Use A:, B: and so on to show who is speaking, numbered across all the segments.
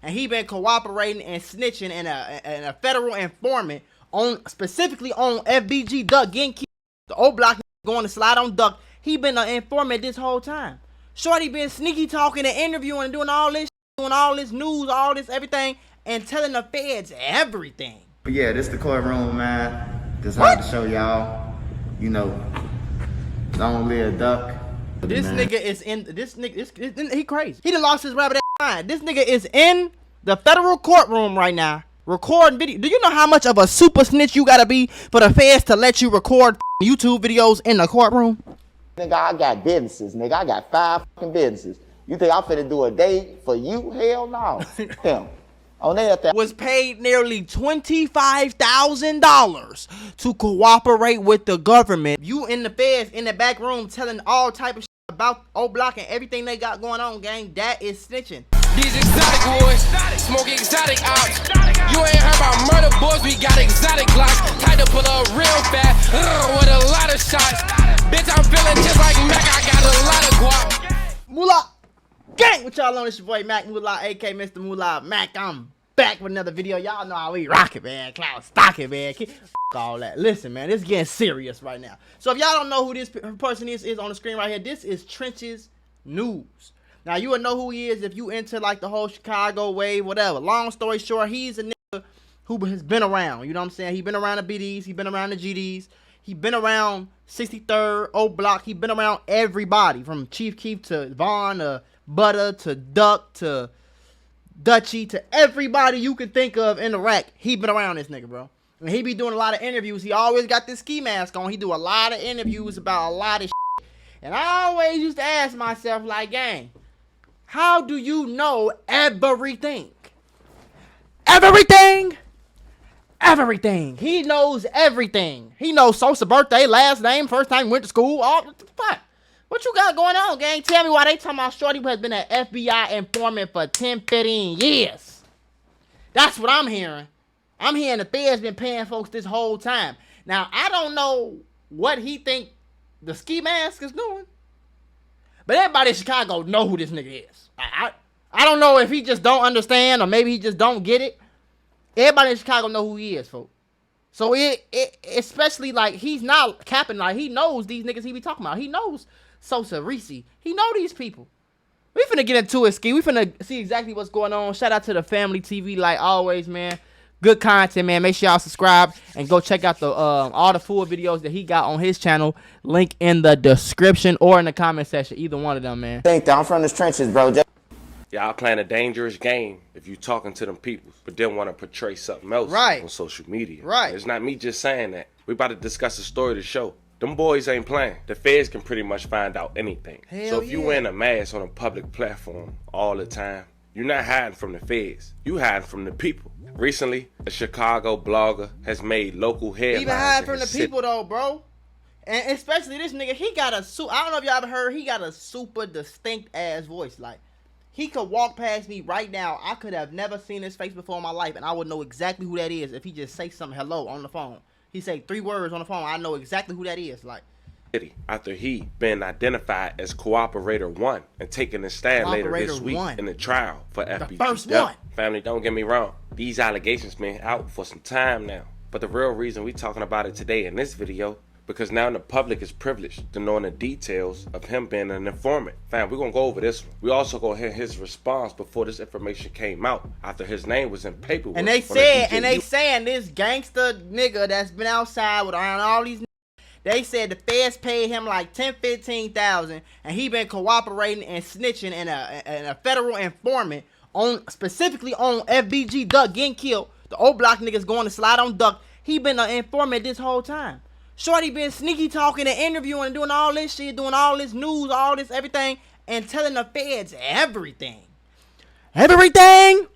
A: and he been cooperating and snitching and a federal informant on specifically on FBG Duck getting killed. The old block going to slide on Duck. He been an informant this whole time. Shorty been sneaky talking and interviewing and doing all this news, all this everything, and telling the feds everything.
B: But yeah, this the courtroom, man. Just wanted to show y'all, you know, long live Duck.
A: This nigga is in he crazy. He done lost his rabbit ass mind. This nigga is in the federal courtroom right now, recording video. Do you know how much of a super snitch you gotta be for the feds to let you record YouTube videos in the courtroom?
C: Nigga, I got businesses, nigga. I got 5 fucking businesses. You think I'm finna do a day for you? Hell no. Him. On that
A: was paid nearly $25,000 to cooperate with the government. You in the feds in the back room telling all type of shit about O Block and everything they got going on, gang. That is snitching.
D: These exotic boys, smoke exotic ops. You ain't heard about murder boys, we got exotic glocks. Tied to pull up real fast, with a lot of shots. Bitch, I'm feeling just like Mac, I got a lot of guap.
A: Mula, gang, what y'all on? It's your boy Mac Mula, aka Mr. Mula Mac. I'm back with another video. Y'all know how we rock it, man. Cloud stocking, man. F all that. Listen, man, this is getting serious right now. So if y'all don't know who this person is on the screen right here, this is Trench's News. Now, you will know who he is if you into like the whole Chicago wave, whatever. Long story short, he's a nigga who has been around. You know what I'm saying? He been around the BDs. He been around the GDs. He been around 63rd, O Block. He been around everybody from Chief Keef to Vaughn to Butter to Duck to Dutchy to everybody you can think of in the rack. He been around this nigga, bro. And he be doing a lot of interviews. He always got this ski mask on. He do a lot of interviews about a lot of shit. And I always used to ask myself, like, gang, how do you know everything? Everything? Everything. He knows everything. He knows Sosa's birthday, last name, first time he went to school. All what the fuck? What you got going on, gang? Tell me why they talking about Shorty has been an FBI informant for 10, 15 years. That's what I'm hearing. I'm hearing the feds been paying folks this whole time. Now, I don't know what he think the ski mask is doing. But everybody in Chicago know who this nigga is. I don't know if he just don't understand or maybe he just don't get it. Everybody in Chicago know who he is, folks. So it especially like he's not capping, like he knows these niggas he be talking about. He knows Sosa, Reese. He know these people. We finna get into it, Ski. We finna see exactly what's going on. Shout out to the Family TV like always, man. Good content, man. Make sure y'all subscribe and go check out the all the full videos that he got on his channel. Link in the description or in the comment section. Either one of them, man.
C: I'm from the trenches, bro.
E: Y'all playing a dangerous game if you talking to them people, but then want to portray something else on social media.
A: Right.
E: It's not me just saying that. We about to discuss the story of the show. Them boys ain't playing. The feds can pretty much find out anything. So if you wearing a mask on a public platform all the time, you're not hiding from the feds. You hiding from the people. Recently, a Chicago blogger has made local headlines.
A: Even hiding from the people though, bro. And especially this nigga, he got a I don't know if y'all ever heard, he got a super distinct ass voice. Like, he could walk past me right now. I could have never seen his face before in my life, and I would know exactly who that is if he just say something hello on the phone. He say 3 words on the phone, I know exactly who that is. Like,
E: after he been identified as Cooperator 1 and taking a stand later this week in the trial for FBG Duck. Family, don't get me wrong. These allegations been out for some time now. But the real reason we talking about it today in this video, because now the public is privileged to knowing the details of him being an informant. Fam, we're going to go over this one. We also going to hear his response before this information came out, after his name was in paperwork.
A: And they said, saying this gangster nigga that's been outside with around all these niggas, they said the feds paid him like $10,000-15,000, and he been cooperating and snitching and a federal informant on specifically on FBG Duck getting killed. The old block niggas going to slide on Duck. He been an informant this whole time. Shorty been sneaky talking and interviewing and doing all this shit, doing all this news, all this everything, and telling the feds everything. Everything.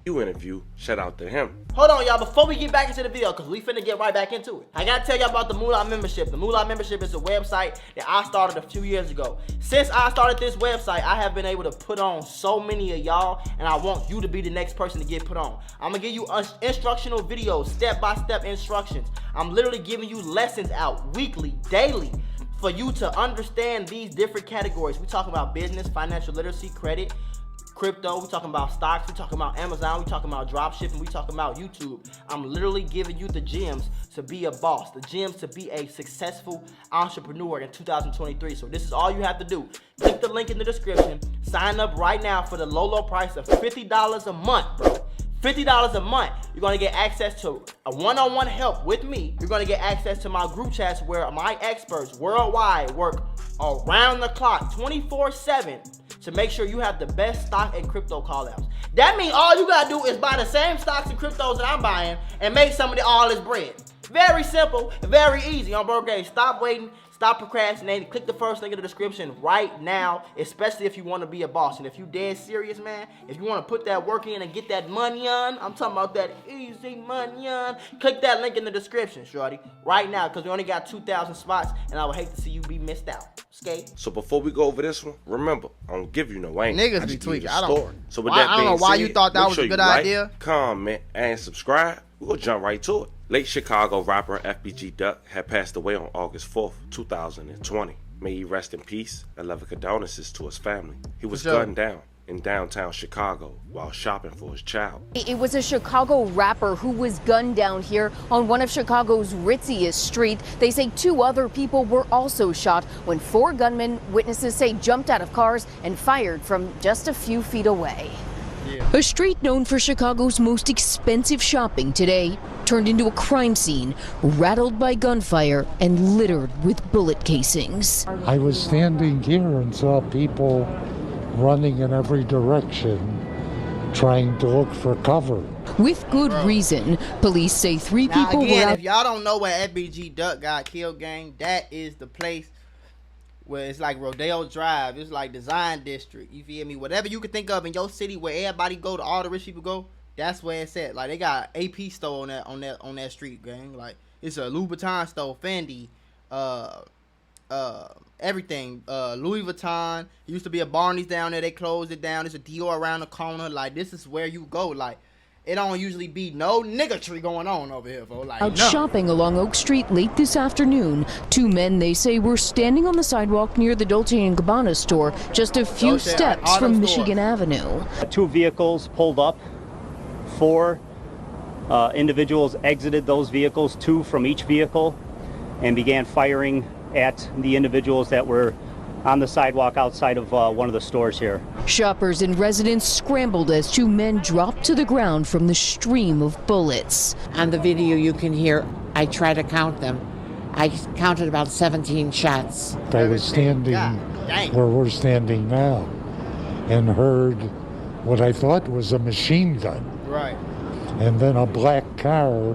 E: You interview, shout out to him.
A: Hold on, y'all, before we get back into the video, because we finna get right back into it, I gotta tell y'all about the Mula membership. The Mula membership is a website that I started a few years ago. Since I started this website, I have been able to put on so many of y'all, and I want you to be the next person to get put on. I'm gonna give you instructional videos, step-by-step instructions. I'm literally giving you lessons out weekly, daily, for you to understand these different categories. We talk about business, financial literacy, credit, crypto, we talking about stocks, we talking about Amazon, we talking about drop shipping, we talking about YouTube. I'm literally giving you the gems to be a boss, the gems to be a successful entrepreneur in 2023. So this is all you have to do. Click the link in the description, sign up right now for the low price of $50 a month, bro. $50 a month. You're gonna get access to a one-on-one help with me. You're gonna get access to my group chats where my experts worldwide work around the clock, 24/7, to make sure you have the best stock and crypto call-outs. That means all you gotta do is buy the same stocks and cryptos that I'm buying and make some of all this bread. Very simple, very easy. On Bro Gay, stop waiting, stop procrastinating. Click the first link in the description right now, especially if you want to be a boss. And if you dead serious, man, if you want to put that work in and get that money on, I'm talking about that easy money on, click that link in the description, shorty, right now, because we only got 2,000 spots, and I would hate to see you be missed out. Okay?
E: So before we go over this one, remember, I don't give you no angle.
A: Niggas be tweaking. I don't
E: know
A: why you thought that was a good idea.
E: Like, comment, and subscribe. We'll jump right to it. Late Chicago rapper FBG Duck had passed away on August 4th, 2020. May he rest in peace and love and condolences to his family. He was gunned down in downtown Chicago while shopping for his child.
F: It was a Chicago rapper who was gunned down here on one of Chicago's ritziest streets. They say 2 other people were also shot when 4 gunmen, witnesses say, jumped out of cars and fired from just a few feet away. A street known for Chicago's most expensive shopping today turned into a crime scene, rattled by gunfire and littered with bullet casings.
G: I was standing here and saw people running in every direction, trying to look for cover.
F: With good reason. Police say 3 people were out.
A: If y'all don't know where FBG Duck got killed, gang, that is the place where it's like Rodeo Drive. It's like Design District. You feel me? Whatever you can think of in your city where everybody go, to all the rich people go, that's where it's at. Like, they got AP store on that street, gang. Like, it's a Louis Vuitton store, Fendi, everything. Louis Vuitton. It used to be a Barney's down there. They closed it down. There's a Dior around the corner. Like, this is where you go. Like, it don't usually be no niggatry going on over here, folks. Like,
F: out shopping along Oak Street late this afternoon. 2 men, they say, were standing on the sidewalk near the Dolce & Gabbana store, just a few steps from Michigan Avenue.
H: 2 vehicles pulled up. 4 individuals exited those vehicles, 2 from each vehicle, and began firing at the individuals that were on the sidewalk outside of one of the stores here.
F: Shoppers and residents scrambled as 2 men dropped to the ground from the stream of bullets.
I: On the video you can hear, I try to count them. I counted about 17 shots.
G: I was standing where we're standing now and heard what I thought was a machine gun.
A: Right.
G: And then a black car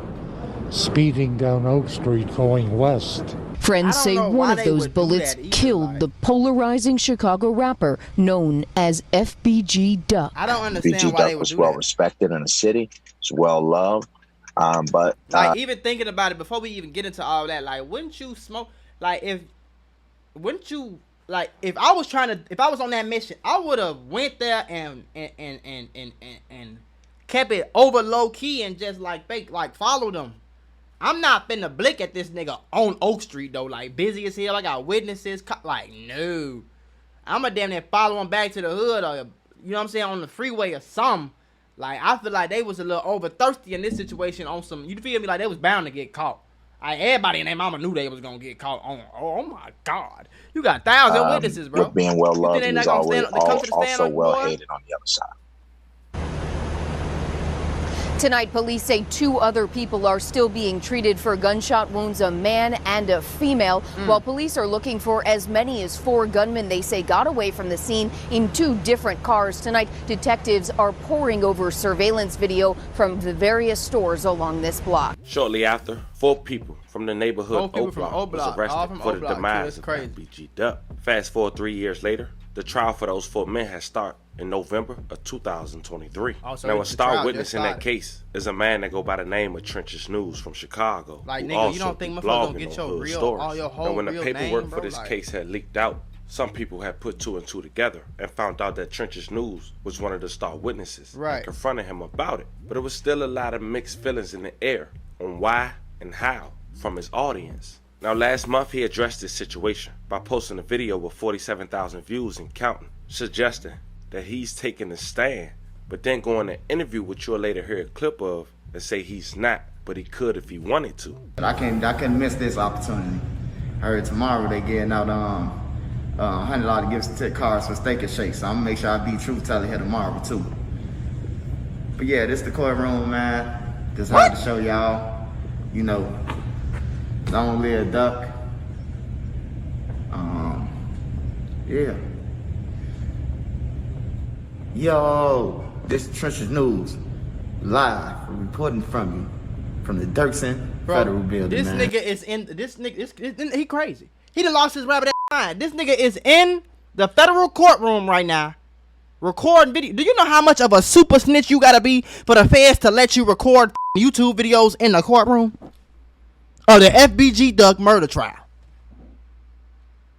G: speeding down Oak Street going west.
F: Friends say one of those bullets killed the polarizing Chicago rapper known as FBG Duck.
A: I don't understand why they would do that. FBG Duck was
C: well respected in the city. It's well loved. But
A: like, even thinking about it, before we even get into all that, like, wouldn't you smoke? Like, if I was on that mission, I would have went there and kept it over low key and just follow them. I'm not finna blick at this nigga on Oak Street though, like, busy as hell. I got witnesses, like, no. I'ma damn near follow him back to the hood, or, you know what I'm saying, on the freeway or something. Like, I feel like they was a little over thirsty in this situation on some, you feel me, like they was bound to get caught. Like, everybody in their mama knew they was gonna get caught on. Oh my God, you got 1,000 witnesses, bro.
C: Being well loved, he was always also well hated on the other side.
F: Tonight, police say 2 other people are still being treated for gunshot wounds, a man and a female. While police are looking for as many as 4 gunmen they say got away from the scene in 2 different cars. Tonight, detectives are poring over surveillance video from the various stores along this block.
E: Shortly after, 4 people from the neighborhood O Block was arrested for the demise of FBG Duck. Fast forward 3 years later, the trial for those 4 men has started in November of 2023. Now, a star witness in that case is a man that go by the name of Trenches News from Chicago.
A: Like, nigga, you don't think motherfuckers gonna get your real, all your whole real name, bro?
E: Now, when the paperwork for this case had leaked out, some people had put 2 and 2 together and found out that Trenches News was one of the star witnesses and confronted him about it. But it was still a lot of mixed feelings in the air on why and how from his audience. Now, last month, he addressed this situation by posting a video with 47,000 views and counting, suggesting that he's taking a stand, but then go on an interview which you'll later hear a clip of and say he's not, but he could if he wanted to.
B: I couldn't miss this opportunity. I heard tomorrow they getting out $100 gifts to cars for Steak and Shake, so I'm gonna make sure I be truth teller here tomorrow too. But yeah, this the courtroom, man. Just had to show y'all, you know, don't live duck. Yeah. Yo, this is Trenches News, live reporting from you, from the Dirksen Federal Building.
A: This
B: man.
A: nigga is in he crazy. He done lost his rabbit ass mind. This nigga is in the federal courtroom right now, recording video. Do you know how much of a super snitch you gotta be for the feds to let you record YouTube videos in the courtroom? Or the FBG Duck murder trial.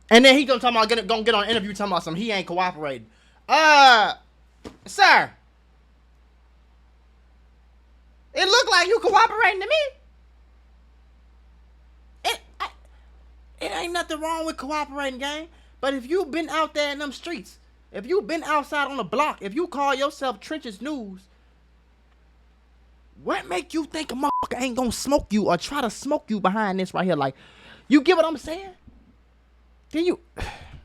A: And then he gonna talk about gonna get on an interview talking about something he ain't cooperating. Sir, it look like you cooperating to me. It ain't nothing wrong with cooperating, gang. But if you been out there in them streets, if you been outside on the block, if you call yourself Trenches News, what make you think a motherfucker ain't gonna smoke you or try to smoke you behind this right here? Like, you get what I'm saying? Can you?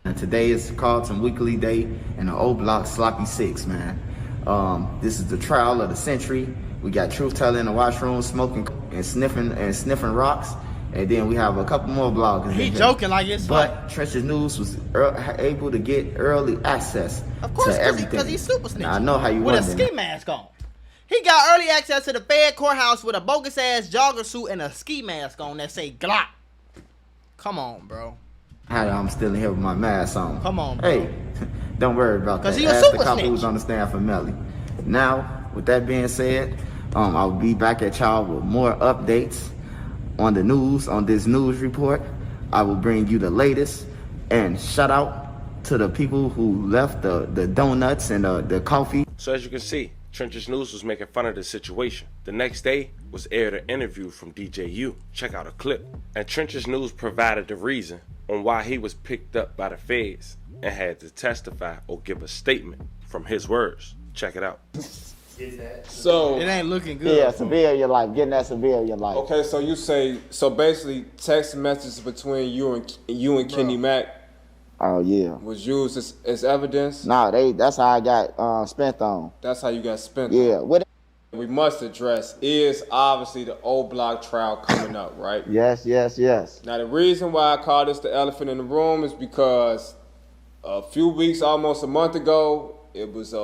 B: And today is Carlton Weekly Day in the O Block Sloppy 6, man. This is the trial of the century. We got truth teller in the washroom smoking and sniffing rocks. And then we have a couple more bloggers.
A: He joking like it's
B: But Trenches News was able to get early access
A: of course,
B: to everything.
A: Because he's super snitching.
B: Now, I know how you
A: with
B: want
A: a ski mask on. He got early access to the Fed courthouse with a bogus ass jogger suit and a ski mask on that say Glock. Come on, bro.
B: I'm still in here with my mask on.
A: Come on, bro.
B: Hey, don't worry about that.
A: He a
B: Ask
A: super
B: the cop
A: snitch.
B: who's on the stand for Melly. Now, with that being said, I'll be back at y'all with more updates on the news, on this news report. I will bring you the latest. And shout out to the people who left the donuts and the coffee.
E: So as you can see, Trenches News was making fun of the situation. The next day was aired an interview from DJU. Check out a clip. And Trenches News provided the reason on why he was picked up by the feds and had to testify or give a statement from his words. Check it out.
J: So
A: it ain't looking good.
C: Yeah, civilian life, getting that civilian life.
J: Okay, so you say basically text messages between you and Kenny Mac.
C: Oh yeah.
J: Was used as evidence.
C: Nah, that's how I got spent on.
J: That's how you got spent.
C: Yeah.
J: On. What we must address is obviously the O Block trial coming up, right?
C: Yes.
J: Now the reason why I call this the elephant in the room is because a few weeks, almost a month ago, it was a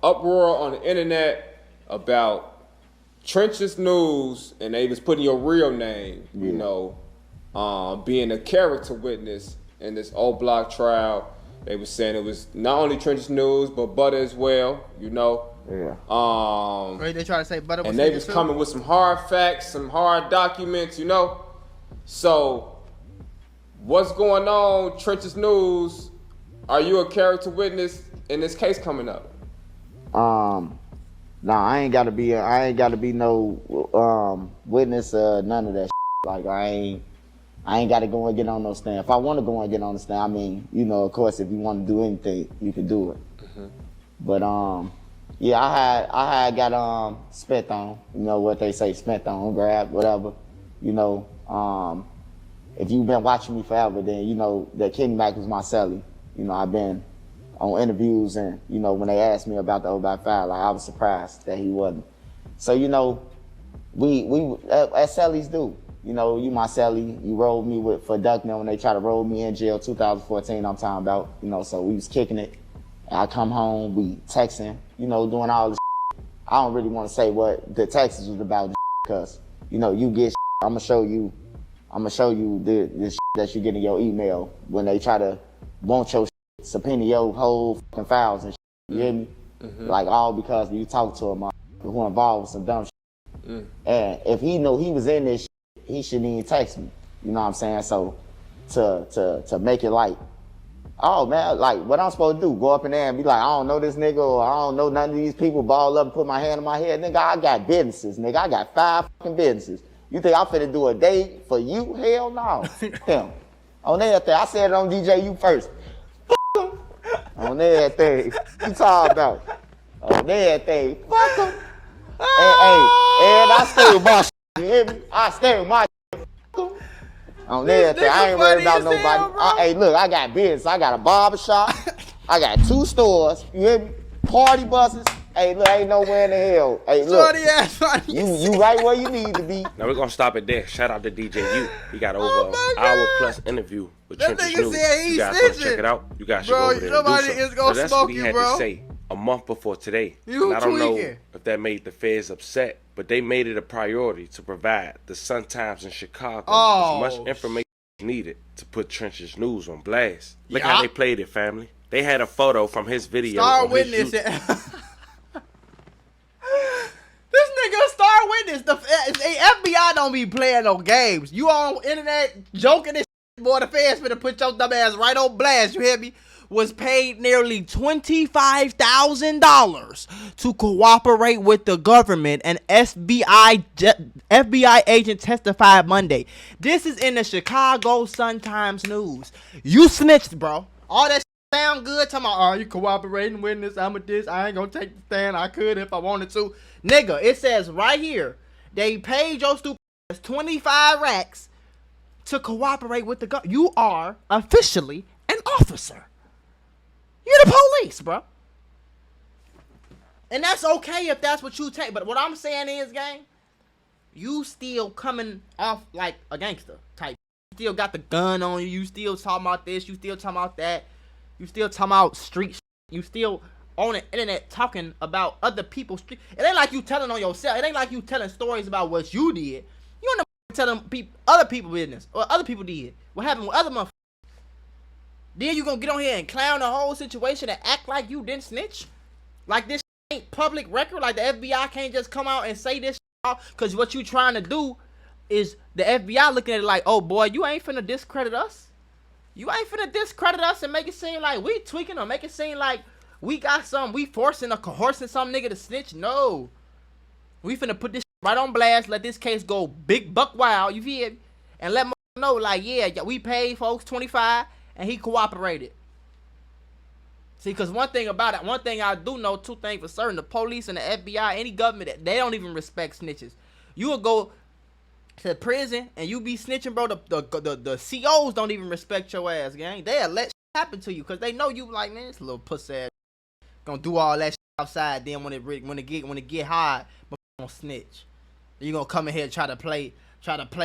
J: uproar on the internet about Trenches News, and they was putting your real name, you know, being a character witness in this O Block trial. They was saying it was not only Trenches News, but Butter as well, you know.
C: Yeah.
A: Right, they try to say Butter was.
J: And they was coming with some hard facts, some hard documents, you know. So, what's going on, Trenches News? Are you a character witness in this case coming up?
C: Nah, I ain't gotta be no witness, none of that shit. Like I ain't gotta go and get on no stand. If I wanna go and get on the stand, I mean, you know, of course if you wanna do anything, you can do it. Mm-hmm. But yeah, I had got spent on, you know what they say, spent on, grabbed, whatever. You know, if you've been watching me forever, then you know that Kenny Mac was my celly. You know, I've been on interviews, and you know when they asked me about the O Block file, like I was surprised that he wasn't. So you know, we as cellies do. You know, you my celly, you rolled me for Duckman when they tried to roll me in jail 2014. I'm talking about, you know, so we was kicking it. I come home, we texting, you know, doing all this. I don't really want to say what the text was about because you know you get. I'm gonna show you this that you get in your email when they try to want your subpoena your whole fucking files and shit, you hear me? Mm-hmm. Like all because you talk to him who involved with some dumb shit. Mm. And if he knew he was in this shit, he shouldn't even text me. You know what I'm saying? So to make it like, oh man, like what I'm supposed to do, go up in there and be like, I don't know this nigga or I don't know none of these people, ball up and put my hand on my head. Nigga, I got businesses, nigga. I got 5 fucking businesses. You think I'm finna do a day for you? Hell no. Him. On there, I said it on DJU first. On everything. You talking about? On everything. Fuck them. And I stay with my shit. You hear me? I stay with my shit. On everything. I ain't worried about nobody. Hey, look, I got business. I got a barbershop. I got 2 stores. You hear me? Party buses. Hey, look, ain't nowhere in the hell. Hey, look, you right where you need to be.
E: Now we're gonna stop it there. Shout out to DJ U. He got over an hour plus interview with Trenches News. You guys want to check it out? You guys should go over there and do so. That's what he had to say a month before today. And I don't know if that made the feds upset, but they made it a priority to provide the Sun-Times in Chicago as much information needed to put Trenches News on blast. Look how they played it, family. They had a photo from his video.
A: Star Witness. This nigga Star Witness. The FBI don't be playing no games. You on internet joking this shit, boy. The feds finna put your dumb ass right on blast. You hear me? Was paid nearly $25,000 to cooperate with the government. An FBI agent testified Monday. This is in the Chicago Sun-Times News. You snitched, bro. All that sound good? Talking about, you cooperating witness? I'm a this. I ain't gonna take the stand. I could if I wanted to. Nigga, it says right here, they paid your stupid ass 25 racks to cooperate with the government. You are officially an officer. You're the police, bro. And that's okay if that's what you take. But what I'm saying is, gang, you still coming off like a gangster type. You still got the gun on you. You still talking about this. You still talking about that. You still talking about street shit. You still on the internet talking about other people's street. It ain't like you telling on yourself. It ain't like you telling stories about what you did. You ain't telling other people business or other people did. What happened with other motherfuckers. Then you gonna get on here and clown the whole situation and act like you didn't snitch? Like this ain't public record? Like the FBI can't just come out and say this out? Because what you trying to do is the FBI looking at it like, oh boy, you ain't finna discredit us. You ain't finna discredit us and make it seem like we tweaking or make it seem like we got some, we forcing or coercing some nigga to snitch. No. We finna put this right on blast, let this case go big buck wild, you feel? And let know like, yeah, we paid folks 25 and he cooperated. See, because one thing about it, one thing I do know, 2 things for certain, the police and the FBI, any government, they don't even respect snitches. You will go to prison and you be snitching, bro. The COs don't even respect your ass, gang. They'll let shit happen to you because they know you like, man, this little pussy ass gonna do all that shit outside. Then when it get hard, but gonna snitch. You gonna come in here and try to play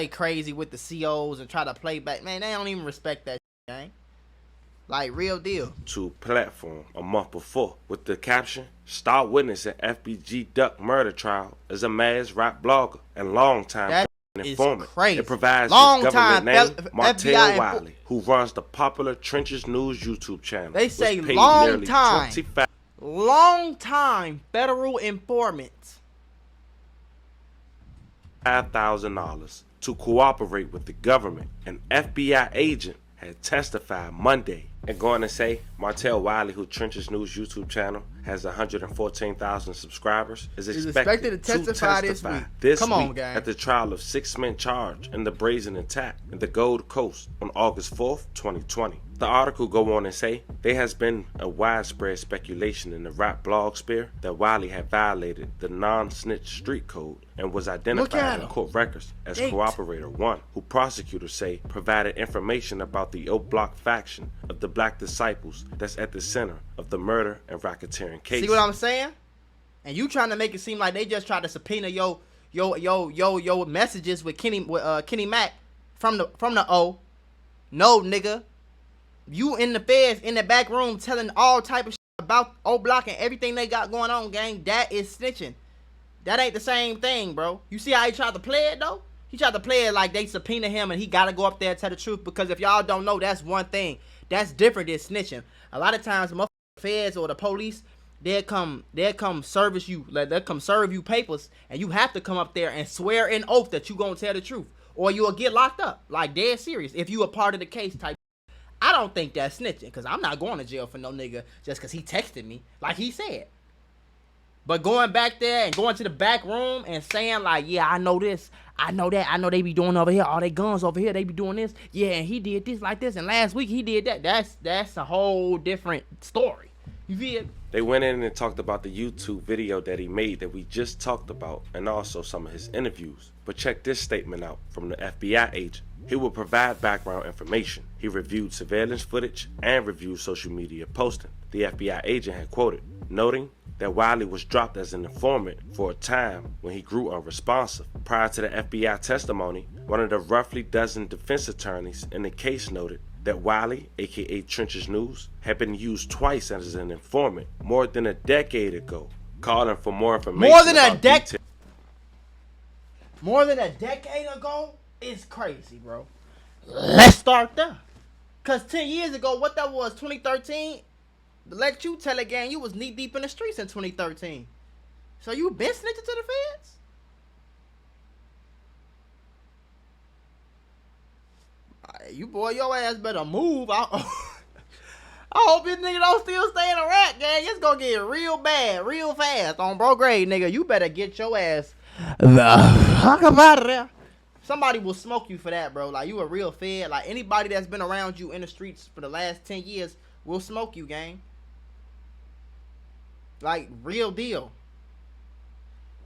A: crazy with the COs and try to play back. Man, they don't even respect that shit, gang. Like, real deal.
E: To platform a month before with the caption, Star Witness in FBG Duck murder trial is a Maz rap blogger and longtime informant.
A: Crazy.
E: It provides
A: long
E: his government name, Martell
A: FBI
E: Wiley, who runs the popular Trenches News YouTube channel.
A: They say long time federal informant.
E: $5,000 to cooperate with the government. An FBI agent had testified Monday and going to say Martell Wiley, who Trenches News YouTube channel has 114,000 subscribers, is expected to testify this week at the trial of 6 men charged in the brazen attack in the Gold Coast on August 4th, 2020. The article go on and say there has been a widespread speculation in the rap blog sphere that Wiley had violated the non-snitch street code and was identified in court records as Cooperator 1, who prosecutors say provided information about the O Block faction of the Black Disciples that's at the center of the murder and racketeering case.
A: See what I'm saying? And you trying to make it seem like they just tried to subpoena your messages with Kenny Mac from the O. No, nigga. You in the feds in the back room telling all type of shit about O Block and everything they got going on, gang. That is snitching. That ain't the same thing, bro. You see how he tried to play it, though? He tried to play it like they subpoena him and he got to go up there and tell the truth. Because if y'all don't know, that's one thing. That's different than snitching. A lot of times, the feds or the police, they'll come service you. Like, they'll come serve you papers. And you have to come up there and swear an oath that you going to tell the truth. Or you'll get locked up. Like, dead serious. If you a part of the case type. I don't think that's snitching, because I'm not going to jail for no nigga just because he texted me, like he said. But going back there and going to the back room and saying like, yeah, I know this, I know that, I know they be doing over here, all they guns over here, they be doing this, yeah, and he did this like this, and last week he did that. That's a whole different story. You feel?
E: They went in and talked about the YouTube video that he made that we just talked about, and also some of his interviews. But check this statement out from the FBI agent. He will provide background information. He reviewed surveillance footage and reviewed social media posting. The FBI agent had quoted, noting that Wiley was dropped as an informant for a time when he grew unresponsive. Prior to the FBI testimony, one of the roughly dozen defense attorneys in the case noted that Wiley, aka Trench's News, had been used twice as an informant more than a decade ago, calling for more information.
A: More than a decade. More than a decade ago is crazy, bro. Let's start there. Cause 10 years ago, what that was, 2013. To let you tell it, gang, you was knee deep in the streets in 2013. So you been snitching to the feds? You boy, your ass better move. I hope this nigga don't still stay in a rat, gang. It's gonna get real bad, real fast on bro grade, nigga. You better get your ass the fuck up out of there. Somebody will smoke you for that, bro. Like, you a real fed. Like, anybody that's been around you in the streets for the last 10 years will smoke you, gang. Like, real deal.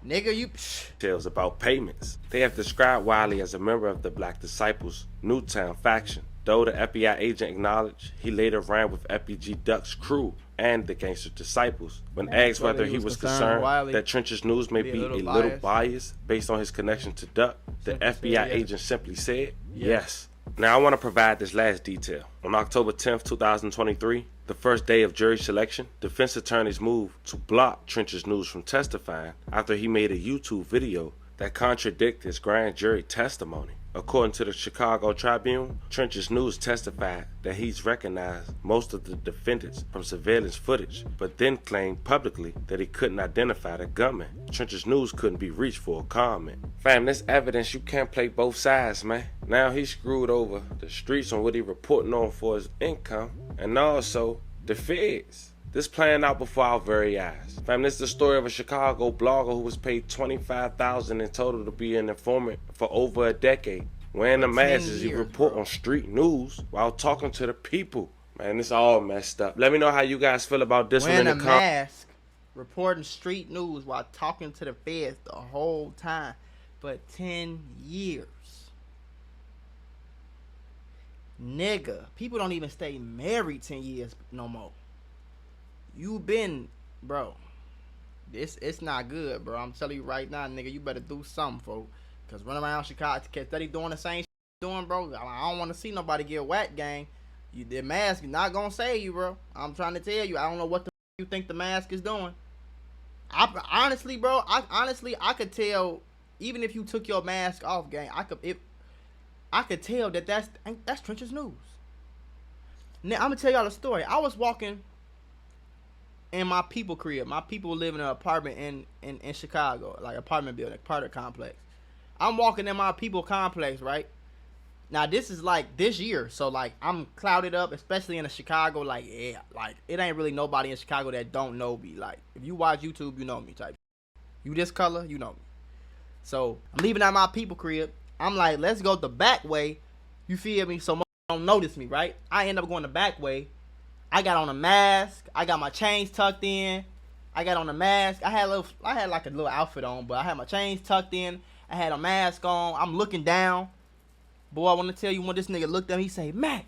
A: Nigga, you...
E: Details about payments. They have described Wiley as a member of the Black Disciples Newtown faction. Though the FBI agent acknowledged he later ran with FBG Duck's crew and the Gangster Disciples. When asked whether he was concerned that Trench's News may be a little biased based on his connection to Duck, the FBI agent simply said, yes. Now I want to provide this last detail. On October 10th, 2023, the first day of jury selection, defense attorneys moved to block Trench's News from testifying after he made a YouTube video that contradicted his grand jury testimony. According to the Chicago Tribune, Trench's News testified that he's recognized most of the defendants from surveillance footage, but then claimed publicly that he couldn't identify the gunman. Trench's News couldn't be reached for a comment. Fam, this evidence, you can't play both sides, man. Now he screwed over the streets on what he reporting on for his income, and also the feds. This playing out before our very eyes. Fam, this is the story of a Chicago blogger who was paid $25,000 in total to be an informant for over a decade. Wearing the mask as he report on street news while talking to the people. Man, this all messed up. Let me know how you guys feel about this one in the comments.
A: Wearing a mask, reporting street news while talking to the feds the whole time for 10 years. Nigga, people don't even stay married 10 years no more. You been, bro. It's not good, bro. I'm telling you right now, nigga. You better do something, folks. Cause run around Chicago, steady doing the same shit doing, bro. I don't want to see nobody get whacked, gang. The mask is not gonna save you, bro. I'm trying to tell you. I don't know what the you think the mask is doing. Honestly, bro. I could tell. Even if you took your mask off, gang, I could tell that's Trench's News. Now I'm gonna tell y'all a story. I was walking in my people crib. My people live in an apartment in Chicago, like apartment building, apartment complex. I'm walking in my people complex, right? Now this is like this year, so like I'm clouded up, especially in Chicago. Like, yeah, like it ain't really nobody in Chicago that don't know me. Like, if you watch YouTube, you know me type. You this color, you know me. So I'm leaving out my people crib. I'm like, let's go the back way. You feel me? So don't notice me, right? I end up going the back way. I got on a mask. I got my chains tucked in. I got on a mask. I had like a little outfit on, but I had my chains tucked in. I had a mask on. I'm looking down. Boy, I want to tell you, when this nigga looked at me, he say, Mac,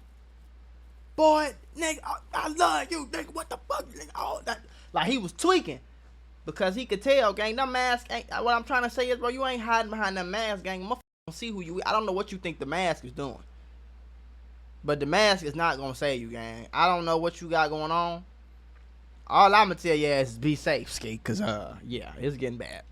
A: boy, nigga, I love you, nigga. What the fuck, nigga? All that. Like, he was tweaking. Because he could tell, gang, that mask ain't, what I'm trying to say is, bro, you ain't hiding behind that mask, gang. Motherfucker don't see who you. I don't know what you think the mask is doing. But the mask is not going to save you, gang. I don't know what you got going on. All I'm going to tell you is be safe, Ski, because, yeah, it's getting bad.